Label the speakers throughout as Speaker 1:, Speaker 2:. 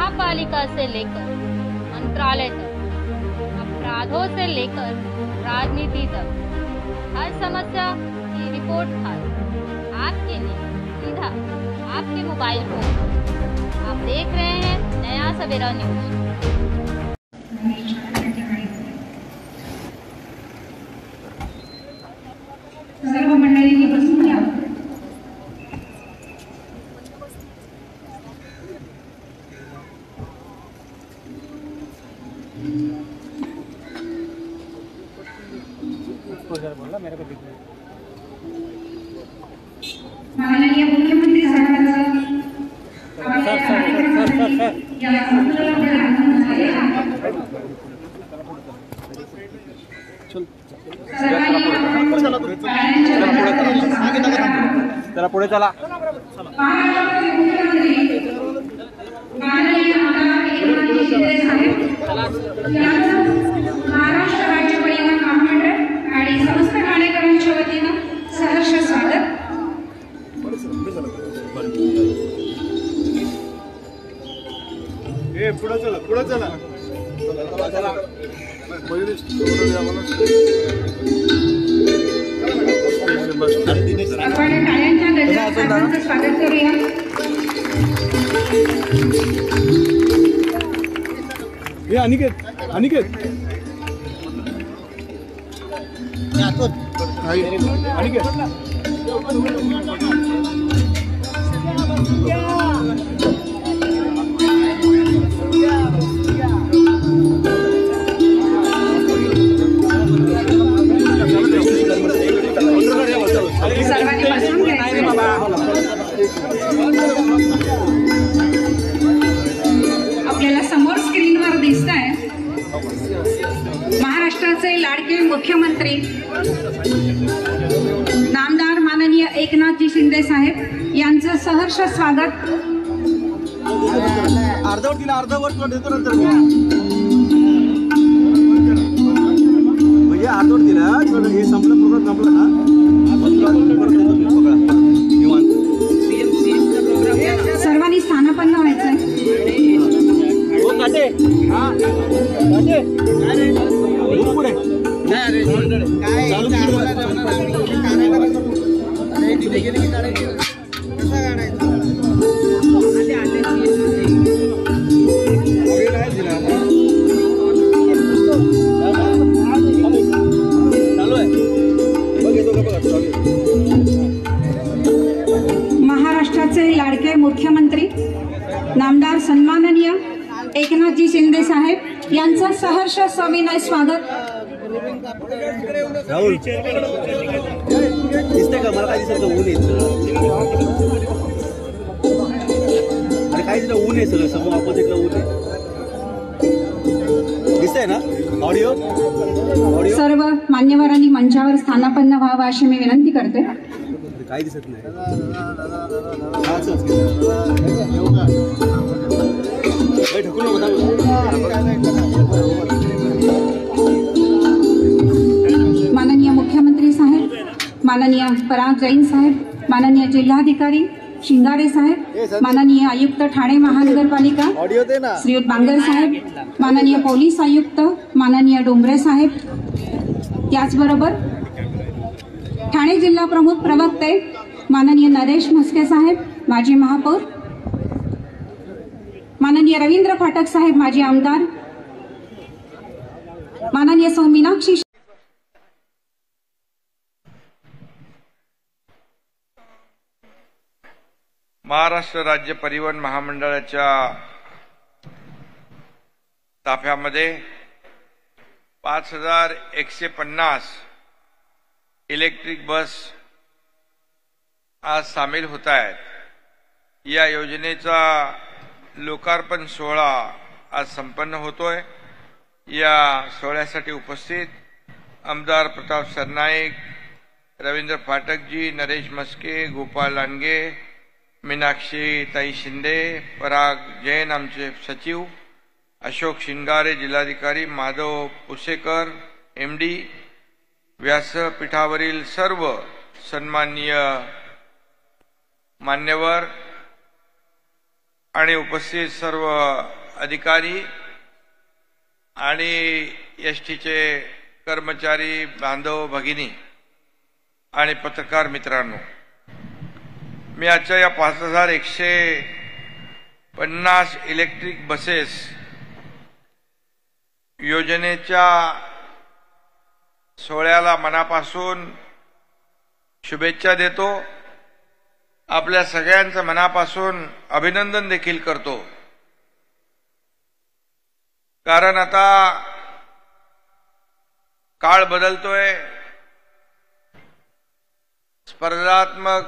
Speaker 1: महापालिका से लेकर मंत्रालय तक, अपराधों से लेकर राजनीति तक, हर समस्या की रिपोर्ट खास आपके लिए सीधा आपके मोबाइल फोन। आप देख रहे हैं नया सवेरा न्यूज।
Speaker 2: सर्व मंडळींनी बसून घ्या। माननीय मुख्यमंत्री साहेबांचं या संमेलनामध्ये आगमन झाले आहे।
Speaker 3: चला पुढे चला।
Speaker 2: महाराष्ट्र राज्य परिवहन महामंडळ आणि समस्त ठाणेकरांच्या वतीनं सहर्ष स्वागत।
Speaker 3: पुढे चला पुढे चला।
Speaker 2: आपण टाळ्यांच्या गजरात स्वागत करूया।
Speaker 3: हे अनिकेत अनिकेत
Speaker 2: आपल्याला समोर स्क्रीनवर दिसतंय महाराष्ट्राचे लाडके मुख्यमंत्री नामदार माननीय एकनाथजी शिंदे साहेब यांचं सहर्ष स्वागत।
Speaker 3: अर्धवट दिला अर्धवट देतो नंतर म्हणजे अर्धवट दिला हे संपलं पूर्ण संपलं ना
Speaker 2: सर्वांनी स्थानापन्न व्हायचंय। महाराष्ट्राचे लाडके मुख्यमंत्री नामदार सन्माननीय एकनाथजी शिंदे साहेब यांचं सहर्ष सविनय स्वागत।
Speaker 3: राहुल दिसतंय का? मला काय दिसत ऊन आहे आणि काय दिसलं ऊन आहे सगळं समोर ऑपोजिटला ऊन आहे दिसतंय ना? ऑडिओ
Speaker 2: सर्व मान्यवरांनी मंचावर स्थानापन्न व्हावं अशी मी विनंती करते।
Speaker 3: काय दिसत नाही
Speaker 2: माननीय मुख्यमंत्री साहेब, माननीय पराग जैन साहेब, माननीय जिल्हाधिकारी शिंगारे साहेब, माननीय आयुक्त ठाणे महानगरपालिका श्रीयुत बांगर साहेब, माननीय पोलीस आयुक्त माननीय डोंबरे साहेब, त्याचबरोबर ठाणे जिल्हा प्रमुख प्रवक्ते माननीय नरेश म्हस्के साहेब, माजी महापौर माननीय रवींद्र फाटक साहेब, माजी आमदार माननीय सौ मीनाक्षी
Speaker 4: महाराष्ट्र राज्य परिवहन महामंडळाच्या ताफ्यामध्ये 5150 इलेक्ट्रिक बस आज सामील होत आहेत। या योजनेचा लोकार्पण सोहळा आज संपन्न होतोय। या सोहळ्यासाठी उपस्थित आमदार प्रताप सरनाईक, रवींद्र फाटकजी, नरेश म्हस्के, गोपाल लांडगे, मीनाक्षी ताई शिंदे, पराग जैन आमचे सचिव, अशोक शिंगारे जिल्हाधिकारी, माधव पुसेकर MD, व्यासपीठावरील सर्व सन्माननीय मान्यवर आणि उपस्थित सर्व अधिकारी आणि एसटीचे कर्मचारी बांधव भगिनी आणि पत्रकार मित्रांनो, मी आजच्या या 5150 इलेक्ट्रिक बसेस योजनेच्या सोहळ्याला मनापासून शुभेच्छा देतो. आपल्या सगळ्यांचं मनापासून अभिनंदन देखील करतो. कारण आता काळ बदलतोय. स्पर्धात्मक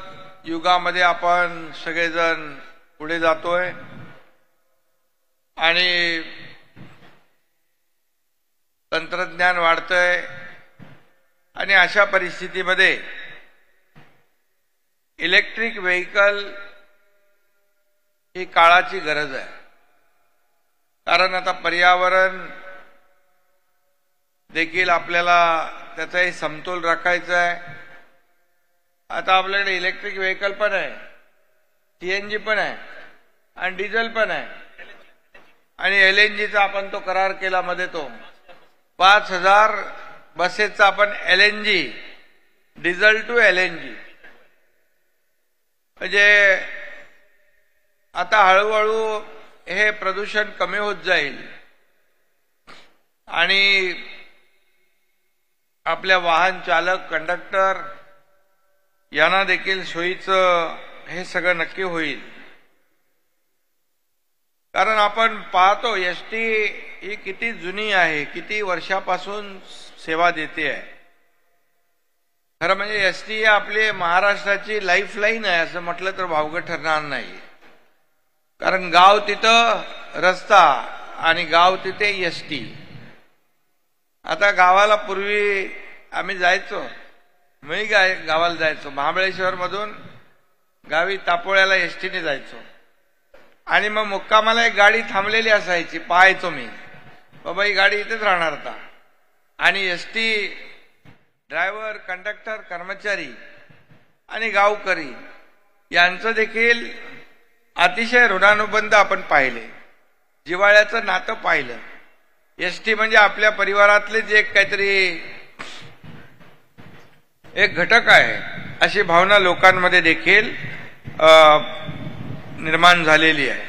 Speaker 4: युगामध्ये आपण सगळेजण पुढे जातोय आणि तंत्रज्ञान वाढतंय आणि अशा परिस्थितीमध्ये इलेक्ट्रिक व्हेकल ही काळाची गरज आहे. कारण आता पर्यावरण देखील आपल्याला त्याचाही समतोल राखायचा आहे. आता आपल्याकडे इलेक्ट्रिक व्हेकल पण आहे, सीएनजी पण आहे आणि डिझेल पण आहे आणि एलएनजीचा आपण तो करार केला मध्ये. तो 5000 बसेसचा आपण एलएनजी, डिझेल टू एलएनजी, म्हणजे आता हळूहळू हे प्रदूषण कमी होत जाईल आणि आपल्या वाहन चालक, कंडक्टर यांना देखील सोयीचं हे सगळं नक्की होईल. कारण आपण पाहतो एसटी ही किती जुनी आहे, किती वर्षापासून सेवा देते आहे. खरं म्हणजे एसटी ही आपली महाराष्ट्राची लाईफलाईन आहे असं म्हटलं तर वावगं ठरणार नाही. कारण गाव तिथं रस्ता आणि गाव तिथे एसटी. आता गावाला पूर्वी आम्ही जायचो, मी गावाला जायचो, महाबळेश्वर मधून गावी तापोळ्याला एसटीने जायचो आणि मग मुक्कामाला एक गाडी थांबलेली असायची. पाहायचो मी, बाबा ही गाडी इथेच राहणार आता. आणि एसटी ड्रायव्हर, कंडक्टर, कर्मचारी आणि गावकरी यांचं देखील अतिशय ऋणानुबंध आपण पाहिले, जिव्हाळ्याचं नातं पाहिलं. एसटी म्हणजे आपल्या परिवारातलेच एक काहीतरी एक घटक आहे अशी भावना लोकांमध्ये देखील निर्माण झालेली आहे.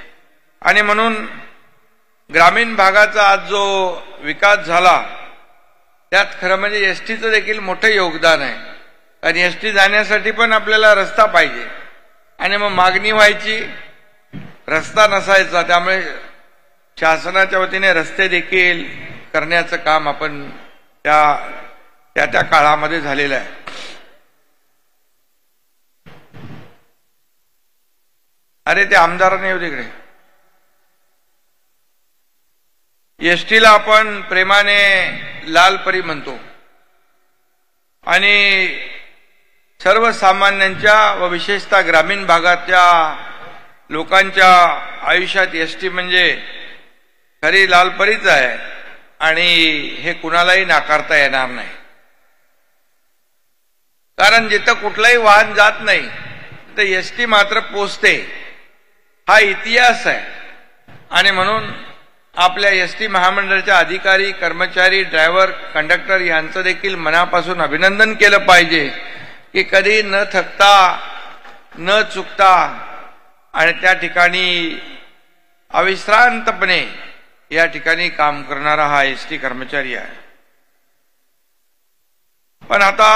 Speaker 4: आणि म्हणून ग्रामीण भागाचा आज जो विकास झाला त्यात खरं म्हणजे एसटीचं देखील मोठं योगदान आहे. कारण एसटी जाण्यासाठी पण आपल्याला रस्ता पाहिजे आणि मग मागणी व्हायची, रस्ता नसायचा. त्यामुळे शासनाच्या वतीने रस्ते देखील करण्याचं काम आपण त्या काळामध्ये झालेलं आहे. अरे ते आमदारांनी येऊ तिकडे. एसटीला आपण प्रेमाने लालपरी म्हणतो आणि सर्वसामान्यांच्या व विशेषतः ग्रामीण भागाच्या लोकांच्या आयुष्यात एसटी म्हणजे खरी लालपरीच आहे आणि हे कुणालाही नाकारता येणार नाही. कारण जिथं कुठलंही वाहन जात नाही तर एसटी मात्र पोचते, हा इतिहास आहे. आणि म्हणून आपल्या एसटी महामंडळाच्या अधिकारी, कर्मचारी, ड्रायव्हर, कंडक्टर यांचं देखील मनापासून अभिनंदन केलं पाहिजे की कधी न थकता, न चुकता आणि त्या ठिकाणी अविश्रांतपणे या ठिकाणी काम करणारा हा एसटी कर्मचारी आहे. पण आता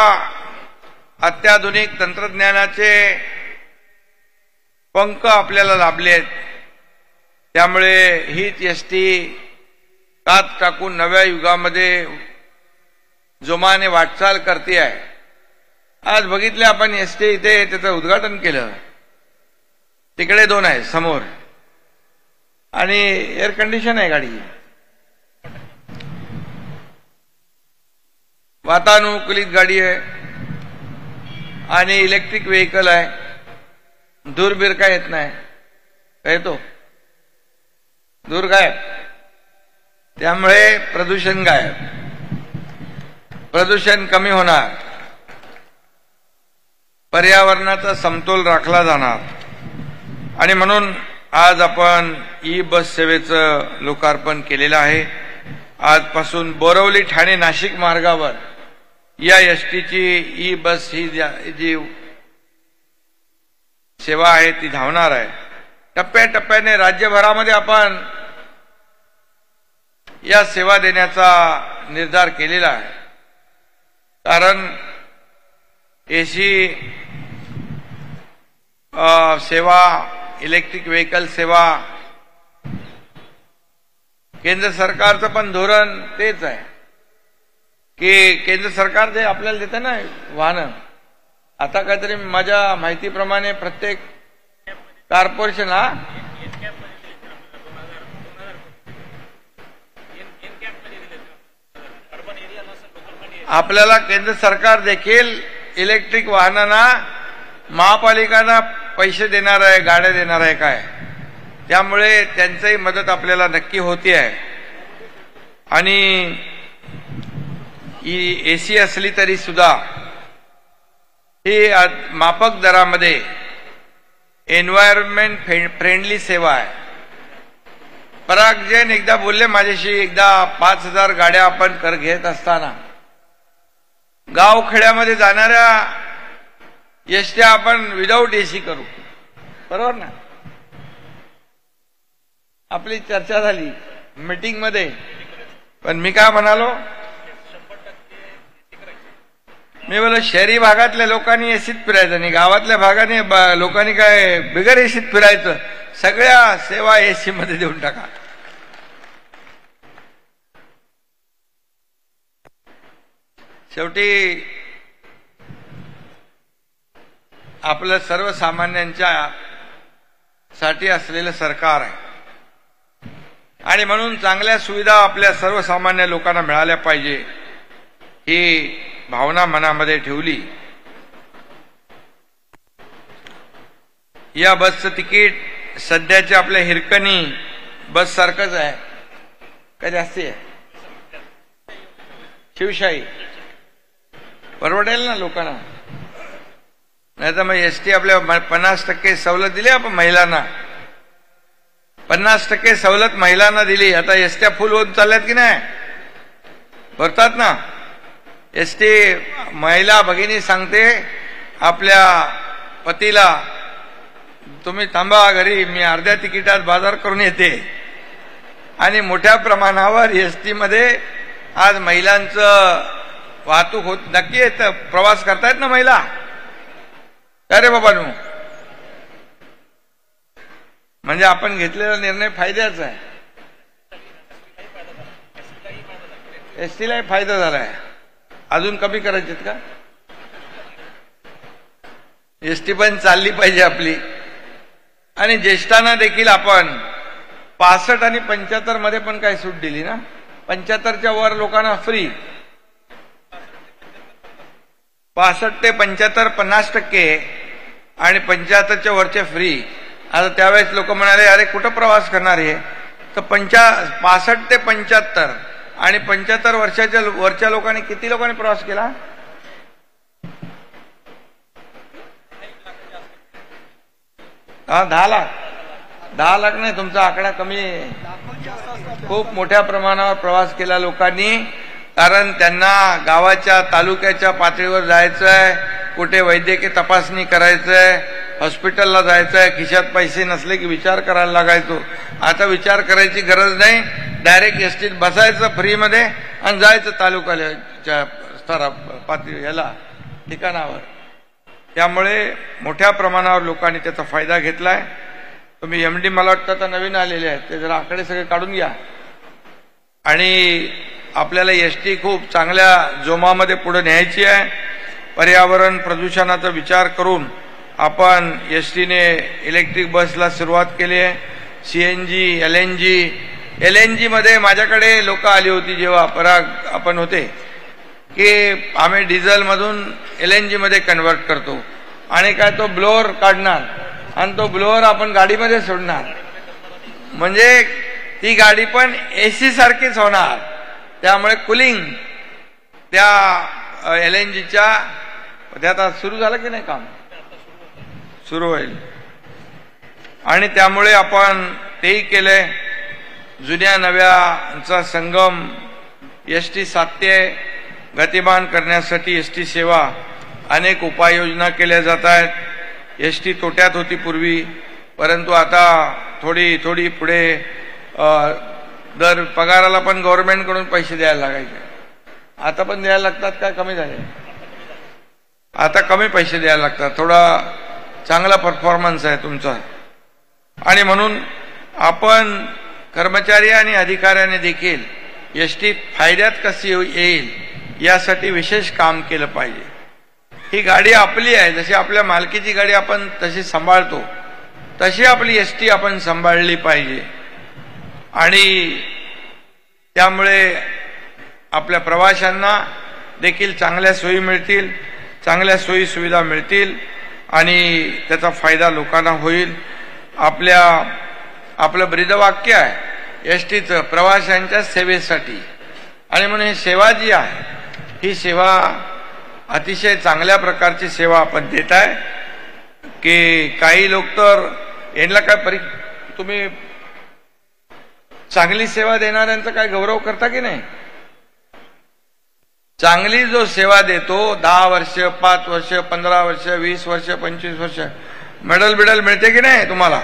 Speaker 4: अत्याधुनिक तंत्रज्ञानाचे पंख आपल्याला लाभले आहेत. त्यामुळे हीच एसटी कात टाकून नव्या युगामध्ये जोमाने वाटचाल करते आहे. आज बघितले आपण एसटी इथे त्याचं उद्घाटन केलं. तिकडे 2 आहे समोर आणि एअर कंडिशन आहे गाडी, वातानुकूलित गाडी आहे आणि इलेक्ट्रिक व्हेकल आहे. धूर बीर काय येत नाही, येतो धूर गायब. त्यामुळे प्रदूषण गायब, प्रदूषण कमी होणार, पर्यावरणाचा समतोल राखला जाणार. आणि म्हणून आज आपण ई बस सेवेचं लोकार्पण केलेलं आहे। आजपासून बोरवली ठाणे नाशिक मार्गावर या एसटीची ई बस ही जी सेवा आहे ती धावणार आहे। टप्प्याटप्प्याने राज्यभरामध्ये आपण या सेवा देण्याचा निर्धार केलेला आहे। कारण एसी सेवा, इलेक्ट्रिक व्हेकल सेवा, केंद्र सरकारचं पण धोरण तेच आहे की केंद्र सरकार जे आपल्याला देतं ना वाहनं, आता काहीतरी माझ्या माहितीप्रमाणे प्रत्येक कॉर्पोरेशन आपल्याला केंद्र सरकार देखील इलेक्ट्रिक वाहनांना महापालिकांना पैसे देणार आहे, गाड्या देणार आहे काय, त्यामुळे त्यांचीही मदत आपल्याला नक्की होती आहे। आणि एसी असली तरी सुद्धा ही माफक दरामध्ये एन्व्हायरमेंट फ्रेंडली सेवा आहे। पराग जैन एकदा बोलले माझ्याशी, एकदा 5000 गाड्या आपण कर घेत असताना गावखेड्यामध्ये जाणाऱ्या एसट्या आपण विदाऊट एसी करू, बरोबर ना? आपली चर्चा झाली मीटिंग मध्ये, पण मी काय म्हणालो, मी बोललो शहरी भागातल्या लोकांनी एसीत फिरायचं नाही, गावातल्या भागाने लोकांनी काय बिगर एसीत फिरायचं, सगळ्या सेवा एसी मध्ये देऊन टाका। शेवटी आपलं सर्वसामान्यांच्या साठी असलेलं सरकार आहे आणि म्हणून चांगल्या सुविधा आपल्या सर्वसामान्य लोकांना मिळाल्या पाहिजे ही भावना मनामध्ये ठेवली। या बसचं तिकीट सध्याचे आपल्या हिरकणी बस सारखंच आहे का जास्ती आहे? शिवशाही परवडेल ना लोकांना, नाही तर मग एसटी आपल्या 50% सवलत दिली आपण महिलांना, 50% सवलत महिलांना दिली। आता एसट्या फुल होत चालल्यात की नाही, भरतात ना एसटी। महिला भगिनी सांगते आपल्या पतीला, तुम्ही थांबा घरी, मी अर्ध्या तिकिटात बाजार करून येते। आणि मोठ्या प्रमाणावर एसटी मध्ये आज महिलांचं वाहतूक होत, नक्की येतं, प्रवास करतायत ना महिला। अरे बाबांनो, म्हणजे आपण घेतलेला निर्णय फायद्याचा आहे, एसटीलाही फायदा झालाय। अजून कमी करायचे का? एसटी पण चालली पाहिजे आपली। आणि ज्येष्ठांना देखील आपण 65 आणि 75 मध्ये पण काय सूट दिली ना, 75च्या वर लोकांना फ्री, 65 ते 75 50% आणि 75च्या वरचे फ्री। आता त्यावेळेस लोक म्हणाले अरे कुठं प्रवास करणार आहे, तर 65 ते 75 आणि 75 वर्षाच्या वरच्या लोकांनी किती लोकांनी प्रवास केला? हा 10 लाख, 10 लाख नाही, तुमचा आकडा कमी आहे। खूप मोठ्या प्रमाणावर प्रवास केला लोकांनी, कारण त्यांना गावाच्या तालुक्याच्या पातळीवर जायचंय, कुठे वैद्यकीय तपासणी करायचंय, हॉस्पिटलला जायचंय, खिशात पैसे नसले की विचार करायला लागायचो। आता विचार करायची गरज नाही, डायरेक्ट एसटीत बसायचं फ्रीमध्ये आणि जायचं तालुक्याच्या पातळी याला ठिकाणावर। त्यामुळे मोठ्या प्रमाणावर लोकांनी त्याचा फायदा घेतलाय। तुम्ही एमडी मला वाटतं आता नवीन आलेले आहेत, ते जरा आकडे सगळे काढून घ्या। आणि आपल्याला एसटी खूप चांगल्या जोमामध्ये पुढे न्यायची आहे। पर्यावरण प्रदूषणाचा विचार करून आपण एसटीने इलेक्ट्रिक बसला सुरुवात केली आहे। सीएनजी, एलएनजी मध्ये माझ्याकडे लोक आली होती जेव्हा पराग आपण होते, की आम्ही डिझेल मधून एलएनजी मध्ये कन्वर्ट करतो आणि काय तो ब्लोअर काढणार आणि तो ब्लोअर आपण गाडीमध्ये सोडणार, म्हणजे ती गाडी पण एसी सारखीच होणार। त्यामुळे कुलिंग त्या एलएनजीच्या ते आता सुरू झालं की नाही काम? सुरू होईल। आणि त्यामुळे आपण तेही केले. जुन्या नव्याचा संगम एसटी साध्य गतिमान करण्यासाठी एसटी सेवा अनेक उपाययोजना केल्या जात आहेत. एसटी तोट्यात होती पूर्वी, परंतु आता थोडी थोडी पुढे दर पगाराला पण गव्हर्नमेंटकडून पैसे द्यायला लागायचे. आता पण द्यायला लागतात काय कमी झाले? आता कमी पैसे द्यायला लागतात. थोडा चांगला परफॉर्मन्स आहे तुमचा. आणि म्हणून आपण कर्मचारी आणि अधिकाऱ्यांनी देखील एसटी फायद्यात कशी येईल यासाठी विशेष काम केलं पाहिजे. ही गाडी आपली आहे, जशी आपल्या मालकीची गाडी आपण तशी सांभाळतो तशी आपली एसटी आपण सांभाळली पाहिजे. आणि त्यामुळे आपल्या प्रवाशांना देखील चांगल्या सोयी मिळतील, चांगल्या सोयी सुविधा मिळतील आणि त्याचा फायदा लोकांना होईल. आपलं ब्रीदवाक्य आहे एसटीचं प्रवाशांच्या सेवेसाठी. आणि म्हणून ही सेवा जी आहे ही सेवा अतिशय चांगल्या प्रकारची सेवा आपण देत आहे. की काही लोक तर यांना काय तुम्ही चांगली सेवा देणाऱ्यांचा काय गौरव करता की नाही? चांगली जो सेवा देतो 10 वर्ष 5 वर्ष 15 वर्ष 20 वर्ष 25 वर्ष मेडल बिडल मिळते की नाही तुम्हाला?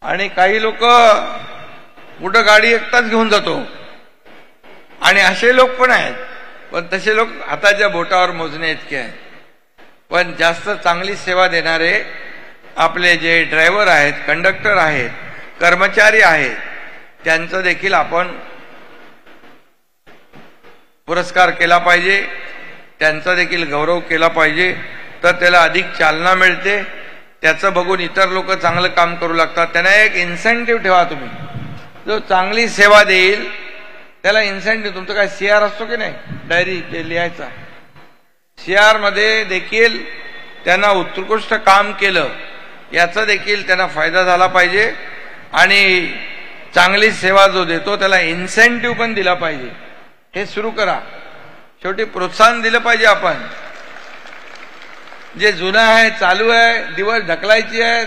Speaker 4: आणि काही लोक कुठं गाडी एकटाच घेऊन जातो आणि असे लोक पण आहेत, पण तसे लोक हाताच्या बोटावर मोजणे इतके आहेत. पण जास्त चांगली सेवा देणारे आपले जे ड्रायव्हर आहेत, कंडक्टर आहेत, कर्मचारी आहेत, त्यांचा देखील आपण पुरस्कार केला पाहिजे, त्यांचा देखील गौरव केला पाहिजे. तर त्याला अधिक चालना मिळते. त्याचं बघून इतर लोक चांगलं काम करू लागतात. त्यांना एक इन्सेंटिव्ह ठेवा तुम्ही. जो चांगली सेवा देईल त्याला इन्सेंटिव्ह. तुमचं काय CR असतो की नाही डायरी ते लिहायचा, CR मध्ये देखील त्यांना उत्कृष्ट काम केलं याचा देखील त्यांना फायदा झाला पाहिजे. आणि चांगली सेवा जो देतो त्याला इन्सेंटिव्ह पण दिला पाहिजे. हे सुरू करा. शेवटी प्रोत्साहन दिलं पाहिजे. आपण जे जुनं आहे चालू आहे, दिवस ढकलायची आहे,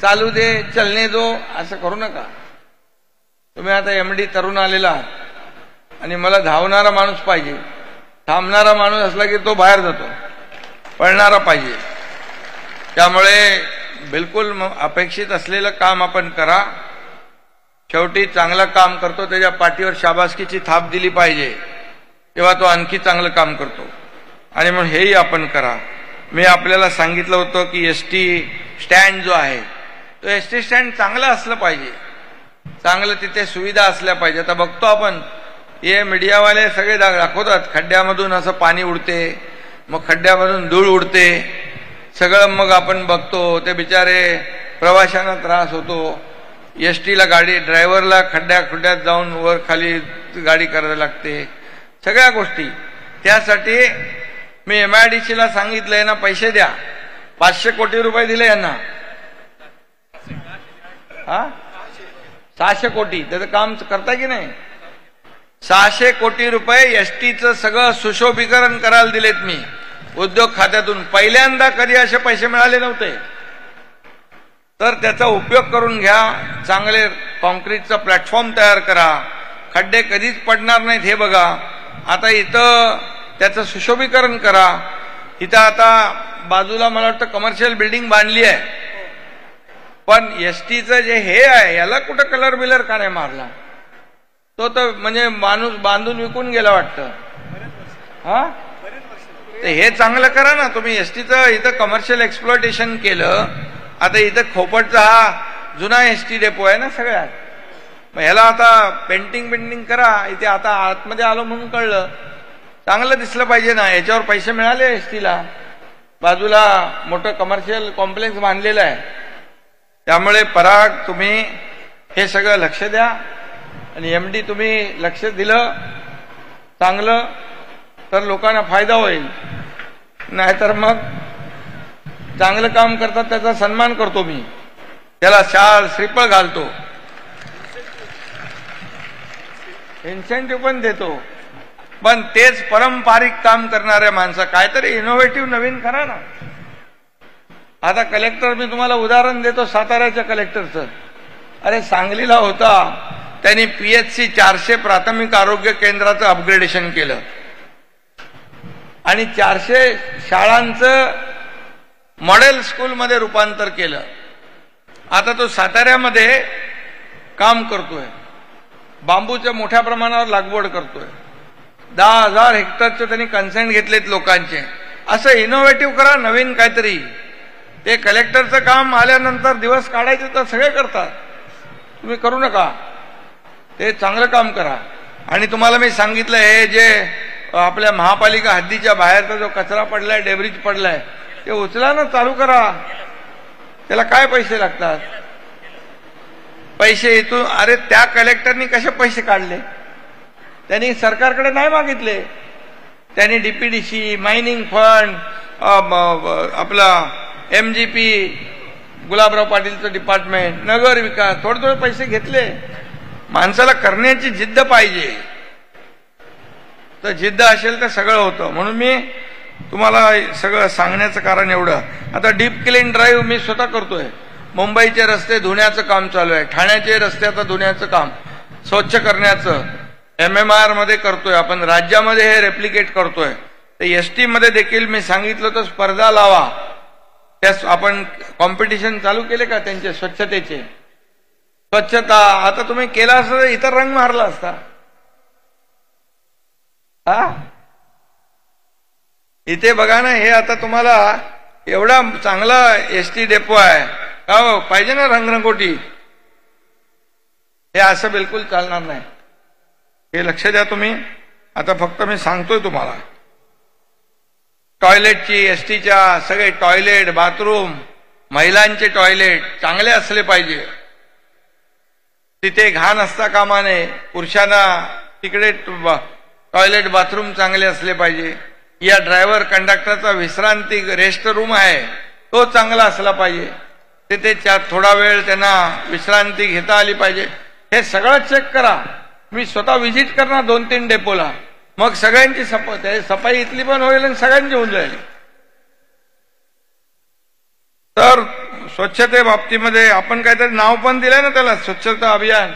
Speaker 4: चालू दे, चलने दो, असं करू नका. तुम्ही आता MD तरुण आलेला आणि मला धावणारा माणूस पाहिजे. थांबणारा माणूस असला की तो बाहेर जातो, पळणारा पाहिजे. त्यामुळे बिलकुल अपेक्षित असलेलं काम आपण करा. शेवटी चांगलं काम करतो त्याच्या पाठीवर शाबासकीची थाप दिली पाहिजे, तेव्हा तो आणखी चांगलं काम करतो. आणि म्हणून हेही आपण करा. मी आपल्याला सांगितलं होतं की एसटी स्टँड जो आहे तो एसटी स्टँड चांगलं असलं पाहिजे, चांगलं तिथे सुविधा असल्या पाहिजे. आता बघतो आपण हे मीडियावाले सगळे दाखवतात खड्ड्यामधून असं पाणी उडते, मग खड्ड्यामधून धूळ उडते, सगळं मग आपण बघतो. ते बिचारे प्रवाशांना त्रास होतो. एसटीला गाडी ड्रायव्हरला खड्ड्यात जाऊन वर खाली गाडी करायला लागते, सगळ्या गोष्टी. त्यासाठी मी MIDCला सांगितलं यांना पैसे द्या. 500 कोटी रुपये दिले यांना. 600 कोटी त्याचं काम करता की नाही? 600 कोटी रुपये एसटीचं सगळं सुशोभीकरण करायला दिलेत मी उद्योग खात्यातून. पहिल्यांदा कधी असे पैसे मिळाले नव्हते. तर त्याचा उपयोग करून घ्या. चांगले कॉन्क्रीटचा प्लॅटफॉर्म तयार करा. खड्डे कधीच पडणार नाहीत हे बघा. आता इथं त्याचं सुशोभीकरण करा. इथं आता बाजूला मला वाटतं कमर्शियल बिल्डिंग बांधली आहे, पण एसटीचं जे हे आहे याला कुठं कलर बिलर का नाही मारला? तो तर म्हणजे माणूस बांधून विकून गेला वाटतं. ते हे चांगलं करा ना तुम्ही. एसटीचं इथं कमर्शियल एक्सप्लॉयटेशन केलं. आता इथं खोपटचा हा जुना एसटी डेपो आहे ना सगळ्यात. मग ह्याला आता पेंटिंग करा. इथे आता आतमध्ये आलो म्हणून कळलं, चांगलं दिसलं पाहिजे ना. याच्यावर पैसे मिळाले एसटीला. बाजूला मोठं कमर्शियल कॉम्प्लेक्स बांधलेलं आहे. त्यामुळे पराग तुम्ही हे सगळं लक्ष द्या. आणि MD तुम्ही लक्ष दिलं चांगलं तर लोकांना फायदा होईल. नाहीतर मग चांगलं काम करतात त्याचा सन्मान करतो मी, त्याला शाल श्रीफळ घालतो, इन्सेंटिव्ह पण देतो. पण तेच पारंपरिक काम करणाऱ्या माणसं काहीतरी इनोव्हेटिव्ह नवीन करा ना. आता कलेक्टर मी तुम्हाला उदाहरण देतो साताऱ्याच्या कलेक्टरचं. अरे सांगलीला होता, त्यांनी PHC 400 प्राथमिक आरोग्य केंद्राचं अपग्रेडेशन केलं आणि 400 शाळांचं मॉडेल स्कूलमध्ये रूपांतर केलं. आता तो साताऱ्यामध्ये काम करतोय, बांबूच्या मोठ्या प्रमाणावर लागवड करतोय. 10,000 हेक्टरचे त्यांनी कन्सेंट घेतलेत लोकांचे. असं इनोव्हेटिव्ह करा, नवीन काहीतरी. ते कलेक्टरचं काम आल्यानंतर दिवस काढायचे तर सगळे करतात, तुम्ही करू नका. ते चांगलं काम करा. आणि तुम्हाला मी सांगितलं, हे जे आपल्या महापालिका हद्दीच्या बाहेरचा जो कचरा पडलाय, डेब्रिज पडलाय, ते उचला ना, चालू करा. त्याला काय पैसे लागतात? पैसे इथून. अरे त्या कलेक्टरनी कसे पैसे काढले? त्यांनी सरकारकडे नाही मागितले. त्यांनी DPDC, मायनिंग फंड, आपला MGP, गुलाबराव पाटीलचं डिपार्टमेंट, नगर विकास, थोडे थोडे पैसे घेतले. माणसाला करण्याची जिद्द पाहिजे, तर जिद्द असेल तर सगळं होतं. म्हणून मी तुम्हाला सगळं सांगण्याचं कारण एवढं. आता डीप क्लीन ड्राईव्ह मी स्वतः करतोय. मुंबईचे रस्ते धुण्याचं काम चालू आहे, ठाण्याचे रस्ते आता धुण्याचं काम, स्वच्छ करण्याचं MMR मध्ये करतोय आपण, राज्यामध्ये हे रेप्लिकेट करतोय. तर ST मध्ये देखील मी सांगितलं तर स्पर्धा लावा. त्यास आपण कॉम्पिटिशन चालू केले का त्यांचे स्वच्छतेचे? स्वच्छता आता तुम्ही केला असता तर इतर रंग मारला असता. हा, इथे बघा ना, हे आता तुम्हाला एवढा चांगला ST डेपो आहे, हो पाहिजे ना रंगरंगोटी. हे असं बिलकुल चालणार नाही, हे लक्ष द्या तुम्ही. आता फक्त मी सांगतोय तुम्हाला, टॉयलेटची STच्या सगळे टॉयलेट, बाथरूम, महिलांचे टॉयलेट चांगले असले पाहिजे. तिथे घाण असता कामा नये. पुरुषांना तिकडे टॉयलेट, बाथरूम चांगले असले पाहिजे. या ड्रायव्हर कंडक्टरचा विश्रांती रेस्ट रूम आहे, तो चांगला असला पाहिजे. तिथे थोडा वेळ त्यांना विश्रांती घेता आली पाहिजे. हे सगळं चेक करा. मी स्वतः व्हिजिट करणार 2-3 डेपोला, मग सगळ्यांची सफाई इथली पण होईल आणि सगळ्यांची होऊन जाईल. तर स्वच्छते बाबतीमध्ये आपण काहीतरी नाव पण दिलंय ना त्याला, स्वच्छता अभियान.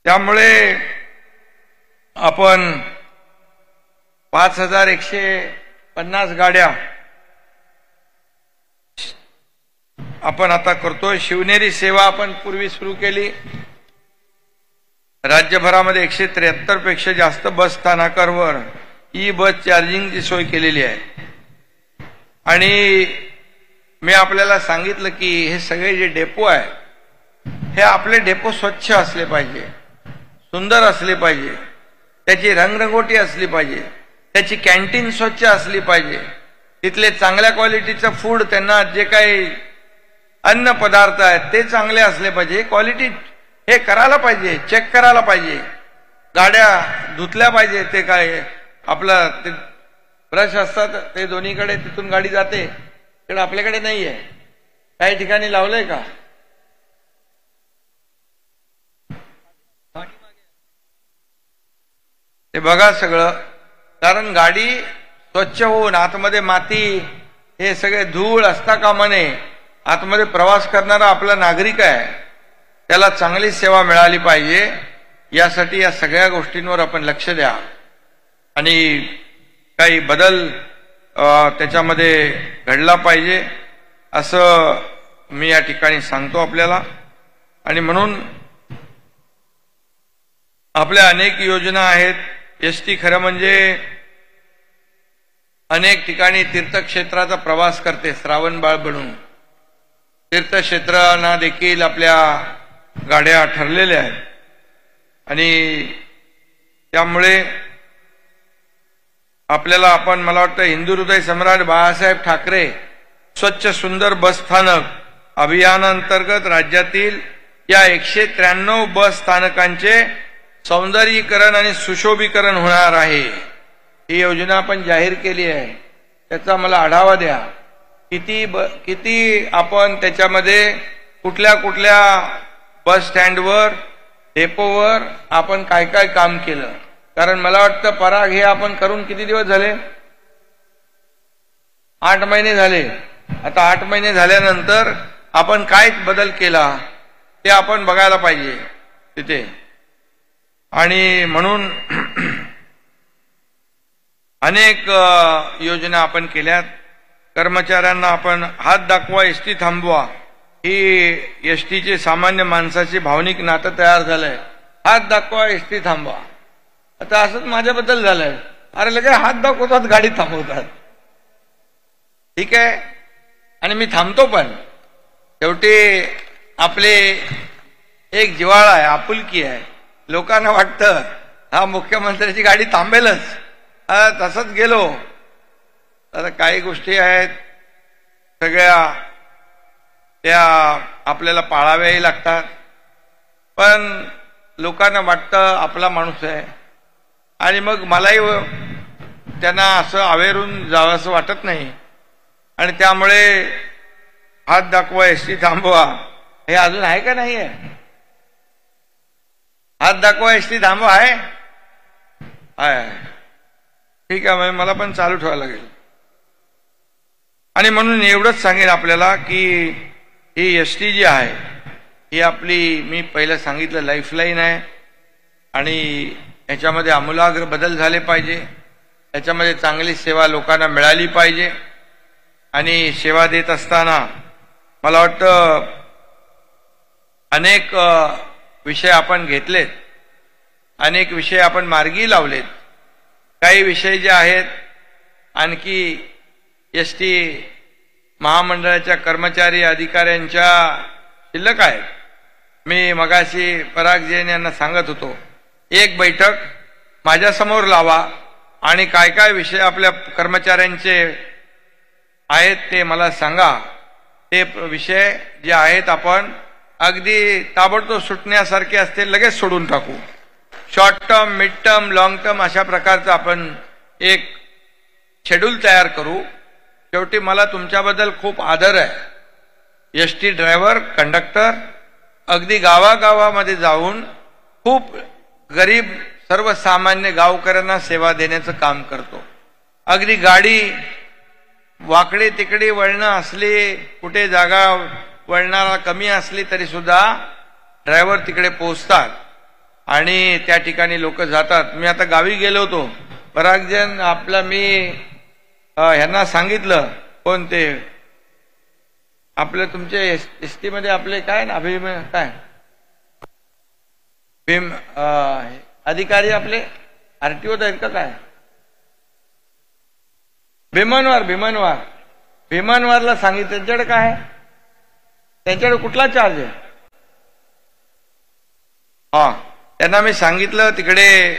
Speaker 4: त्यामुळे आपण 5150 गाड्या आपण आता करतोय. शिवनेरी सेवा आपण पूर्वी सुरू केली. राज्यभरामध्ये 173 पेक्षा जास्त बस स्थानकांवर बस चार्जिंगची सोय केलेली आहे. आणि मी आपल्याला सांगितलं की हे सगळे जे डेपो आहे, हे आपले डेपो स्वच्छ असले पाहिजे, सुंदर असले पाहिजे, त्याची रंगरंगोटी असली पाहिजे, त्याची कॅन्टीन स्वच्छ असली पाहिजे, तिथले चांगल्या क्वालिटीचं फूड, त्यांना जे काही अन्न पदार्थ आहेत ते चांगले असले पाहिजे. क्वालिटी हे करायला पाहिजे, चेक करायला पाहिजे. गाड्या धुतल्या पाहिजे. ते काय आपलं ते ब्रश असतात ते दोन्हीकडे, तिथून गाडी जाते, तिकडे आपल्याकडे नाहीये. काही ठिकाणी लावलंय का? ते बघा सगळं. कारण गाडी स्वच्छ होऊन आतमध्ये माती, हे सगळे धूळ असता कामा नये. आतमध्ये प्रवास करणारा आपला नागरिक आहे, त्याला चांगली सेवा मिळाली पाहिजे. यासाठी या सगळ्या गोष्टींवर आपण लक्ष द्या आणि काही बदल त्याच्यामध्ये घडला पाहिजे असं मी या ठिकाणी सांगतो आपल्याला. आणि म्हणून आपल्या अनेक योजना आहेत. ST खरं म्हणजे अनेक ठिकाणी तीर्थक्षेत्राचा प्रवास करते, श्रावणबाळ बनून. तीर्थक्षेत्रांना देखील आपल्या गाड्या ठरलेल्या आहेत आणि त्यामुळे आपल्याला आपण, मला वाटतं हिंदू हृदय सम्राट बाळासाहेब ठाकरे स्वच्छ सुंदर बस स्थानक अभियानांतर्गत राज्यातील या 193 बस स्थानकांचे सौंदर्यीकरण आणि सुशोभीकरण होणार आहे. ही योजना आपण जाहीर केली आहे. त्याचा मला आढावा द्या. किती आपण त्याच्यामध्ये कुठल्या कुठल्या बस स्टँडवर, डेपोवर आपण काय काय काम केलं. कारण मला वाटतं पराग हे आपण करून किती दिवस झाले? 8 महिने झाले. आता 8 महिने झाल्यानंतर आपण काय बदल केला ते आपण बघायला पाहिजे तिथे. आणि म्हणून अनेक योजना आपण केल्यात. कर्मचाऱ्यांना आपण हात दाखवा एसटी थांबवा, ही एसटीचे सामान्य माणसाची भावनिक नातं तयार झालंय. हात दाखवा एसटी थांबवा. आता असंच माझ्याबद्दल झालंय. अरे लगे हात दाखवतात, गाडी थांबवतात. ठीक आहे, आणि मी थांबतो पण. शेवटी आपले एक जिव्हाळा आहे, आपुलकी आहे. लोकांना वाटतं हा मुख्यमंत्र्याची गाडी थांबेलच, तसंच गेलो. आता काही गोष्टी आहेत सगळ्या त्या आपल्याला पाळाव्याही लागतात. पण लोकांना वाटतं आपला माणूस आहे, आणि मग मलाही त्यांना असं आवेरून जावं असं वाटत नाही. आणि त्यामुळे हात दाखवा एसटी थांबवा हे अजून आहे का नाही आहे? हात दाखवा एसटी थांबवा आहे. ठीक आहे, मला पण चालू ठेवावं लागेल. आणि म्हणून एवढंच सांगेन आपल्याला की ही एसटी जी आहे ही आपली, मी पहिलं सांगितलं, लाईफलाईन आहे. आणि ह्याच्यामध्ये आमूलाग्र बदल झाले पाहिजे. ह्याच्यामध्ये चांगली सेवा लोकांना मिळाली पाहिजे. आणि सेवा देत असताना मला वाटतं अनेक विषय आपण घेतलेत, अनेक विषय आपण मार्गी लावलेत. काही विषय जे आहेत आणखी एसटी महामंडळाच्या कर्मचारी अधिकाऱ्यांच्या शिल्लक आहेत. मी मगाशी पराग जैन यांना सांगत होतो, एक बैठक माझ्यासमोर लावा आणि काय काय विषय आपल्या कर्मचाऱ्यांचे आहेत ते मला सांगा. ते विषय जे आहेत आपण अगदी ताबडतोब सुटण्यासारखे असते लगेच सोडून टाकू. Short term, mid term, long term अशा प्रकारचं आपण एक शेड्यूल तयार करू. शेवटी मला तुमच्याबद्दल खूप आदर आहे. एसटी ड्रायव्हर, कंडक्टर अगदी गावागावामध्ये जाऊन खूप गरीब सर्वसामान्य गावकऱ्यांना सेवा देण्याचं काम करतो. अगदी गाडी वाकडे तिकडे वळणं असली, कुठे जागा वळणारा कमी असली तरी सुद्धा ड्रायव्हर तिकडे पोहोचतात आणि त्या ठिकाणी लोक जातात. मी आता गावी गेलो होतो, परागजन आपला मी ह्यांना सांगितलं, कोण ते आपले तुमचे एसटी मध्ये आपले काय ना काय भीम अधिकारी आपले आरटीओ आहेत का काय, भीमनवारला सांगितलं. त्यांच्याकडे काय आहे, त्यांच्याकडे कुठला चार्ज आहे? त्यांना मी सांगितलं तिकडे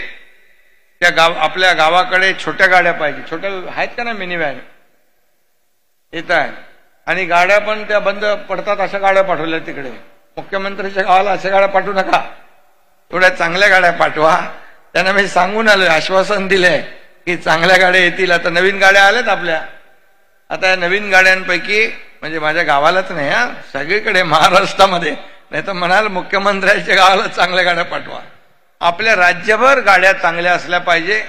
Speaker 4: त्या आपल्या गावाकडे छोट्या गाड्या पाहिजे. छोट्या आहेत का ना, मिनी व्हॅन येत आहे. आणि गाड्या पण त्या बंद पडतात अशा गाड्या पाठवल्या तिकडे. मुख्यमंत्र्यांच्या गावाला अशा गाड्या पाठवू नका, थोड्या चांगल्या गाड्या पाठवा. त्यांना मी सांगून आलोय, आश्वासन दिलंय की चांगल्या गाड्या येतील. आता नवीन गाड्या आल्यात आपल्या. आता या नवीन गाड्यांपैकी म्हणजे माझ्या गावालाच नाही, सगळीकडे महाराष्ट्रामध्ये, नाही तर म्हणाल मुख्यमंत्र्यांच्या गावाला चांगल्या गाड्या पाठवा. आपल्या राज्यभर गाड्या चांगल्या असल्या पाहिजे.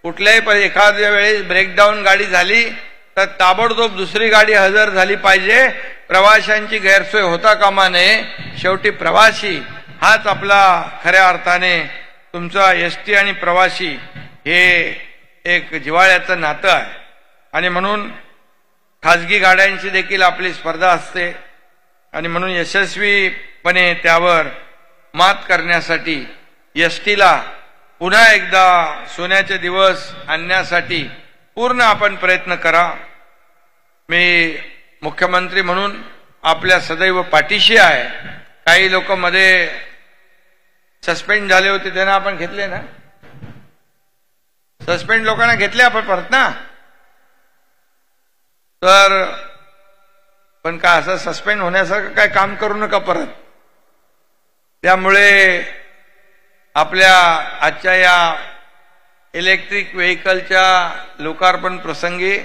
Speaker 4: कुठल्याही एखाद्या वेळेस ब्रेकडाऊन गाडी झाली तर ताबडतोब दुसरी गाडी हजर झाली पाहिजे. प्रवाशांची गैरसोय होता कामा नये. शेवटी प्रवासी हाच आपला खऱ्या अर्थाने तुमचा एसटी आणि प्रवासी हे एक जिव्हाळ्याचं नातं आहे. आणि म्हणून खाजगी गाड्यांची देखील आपली स्पर्धा असते. आणि म्हणून यशस्वीपणे त्यावर मात करण्यासाठी एसटीला पुन्हा एकदा सोन्याचे दिवस आणण्यासाठी पूर्ण आपण प्रयत्न करा. मी मुख्यमंत्री म्हणून आपल्या सदैव पाठीशी आहे. काही लोक मध्ये सस्पेंड झाले होते, त्यांना आपण घेतले ना, सस्पेंड लोकांना घेतले आपण परत ना. तर पण काय असं सस्पेंड होण्यासारखं काय काम करू नका परत. त्यामुळे आपल्या आजच्या या इलेक्ट्रिक व्हेकलच्या लोकार्पण प्रसंगी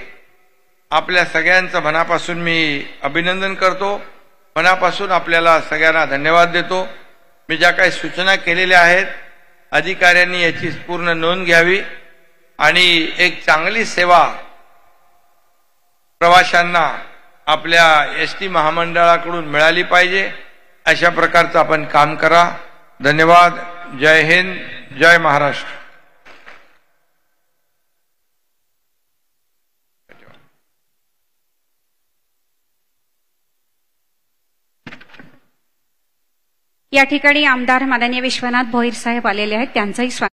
Speaker 4: आपल्या सगळ्यांचं मनापासून मी अभिनंदन करतो. मनापासून आपल्याला सगळ्यांना धन्यवाद देतो. मी ज्या काही सूचना केलेल्या आहेत अधिकाऱ्यांनी याची पूर्ण नोंद घ्यावी आणि एक चांगली सेवा प्रवाशांना आपल्या एसटी महामंडळाकडून मिळाली पाहिजे, अशा प्रकारचं आपण काम करा. धन्यवाद. जय हिंद, जय महाराष्ट्र.
Speaker 2: या ठिकाणी आमदार माननीय विश्वनाथ भोईर साहेब आलेले आहेत, त्यांचंही स्वागत.